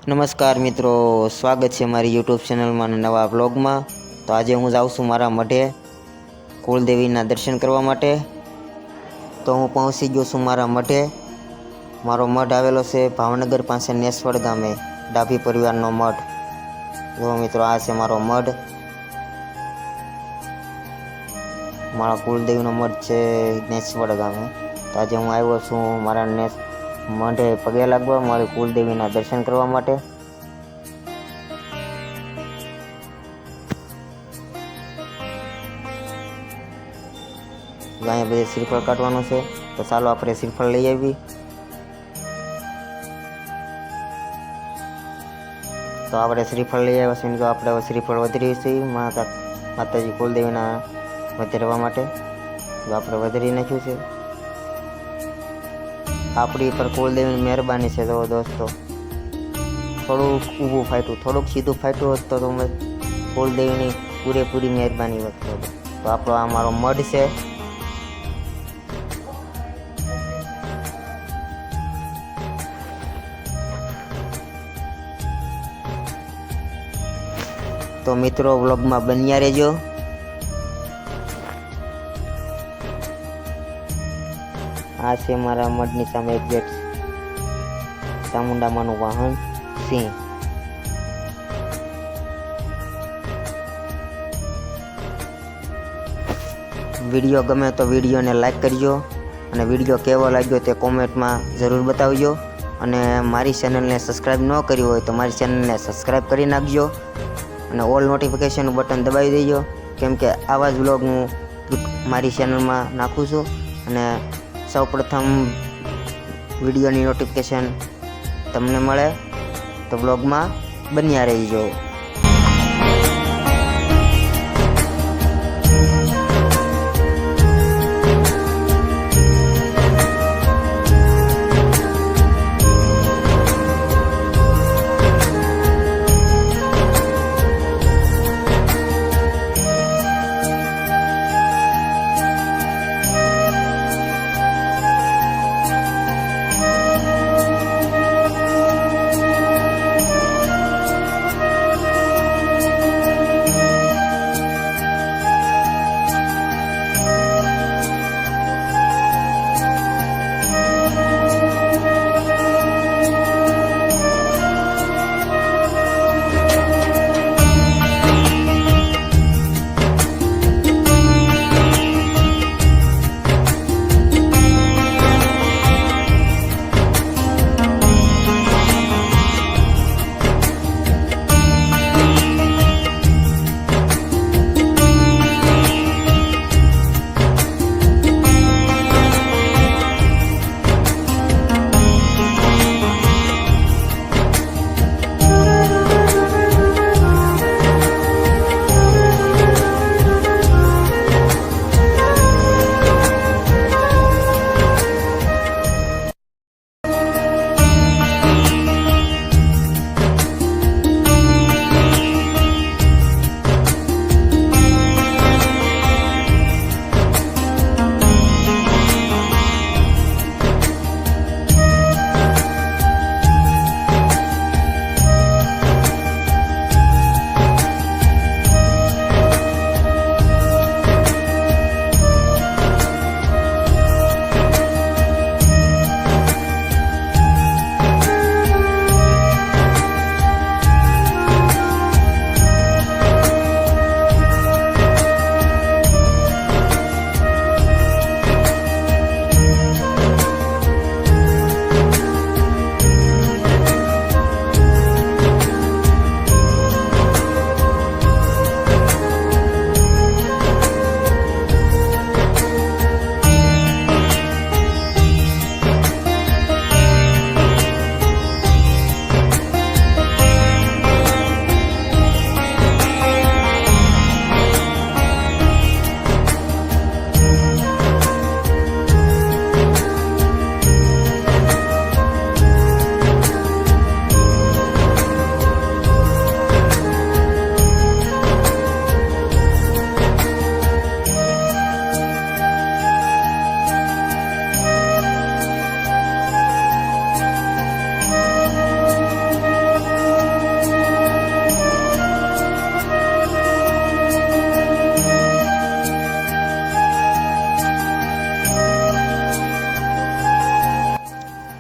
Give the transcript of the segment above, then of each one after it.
નમસ્કાર મિત્રો, સ્વાગત છે મારી યુટ્યુબ ચેનલમાં અને નવા બ્લોગમાં। તો આજે હું જાઉં છું મારા મઢે કુળદેવીના દર્શન કરવા માટે। તો હું પહોંચી ગયો છું મારા મઢે। મારો મઢ આવેલો છે ભાવનગર પાસે નેસવડ ગામે, ડાભી પરિવારનો મઢ। જો મિત્રો, આ છે મારો મઢ, મારા કુળદેવીનો મઢ છે નેસવડ ગામે। તો આજે હું આવ્યો છું મારા મઢે પગે લાગવા, મારી કુળદેવીના દર્શન કરવા માટે। અહીંયા બધે શ્રીફળ કાઢવાનું છે, તો ચાલો આપણે શ્રીફળ લઈ આવી। તો આપણે શ્રીફળ લઈ આવ્યા છીએ, તો આપણે હવે શ્રીફળ વધરી છે માતાજી કુળદેવીના વધરવા માટે। તો આપણે વધરી નાખ્યું છે। આપણી પર કુળદેવીની મહેરબાની છે। તો દોસ્તો, થોડુંક ઊભું ફાટ્યું, થોડુંક સીધું ફાટ્યું હોત તો તમે કુળદેવીની પૂરેપૂરી મહેરબાની હોત। તો આપણો આ મારો મઢ છે। તો મિત્રો, વ્લોગમાં બન્યા રહેજો। આ છે મારા મઢની સામે એક્ઝેક્ટ ચામુંડામાનું વાહન સિંહ। વિડીયો ગમે તો વિડીયોને લાઈક કરજો, અને વિડીયો કેવો લાગ્યો તે કોમેન્ટમાં જરૂર બતાવજો। અને મારી ચેનલને સબસ્ક્રાઈબ ન કરી હોય તો મારી ચેનલને સબસ્ક્રાઈબ કરી નાખજો, અને ઓલ નોટિફિકેશનનું બટન દબાવી દેજો, કેમ કે આવા જ વ્લોગ હું મારી ચેનલમાં નાખું છું। અને સૌપ્રથમ વિડીયોની નોટિફિકેશન તમને મળે તો બ્લોગમાં બન્યા રહીજો।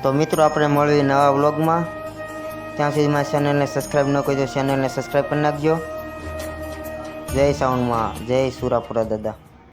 તો મિત્રો આપણે મળીએ નવા વ્લોગમાં. ત્યાં સુધી મારી ચેનલને સબસ્ક્રાઈબ ન કરી તો ચેનલને સબસ્ક્રાઈબ કરી નાખજો. જય સાવનમાં, જય સુરાપુરા દાદા.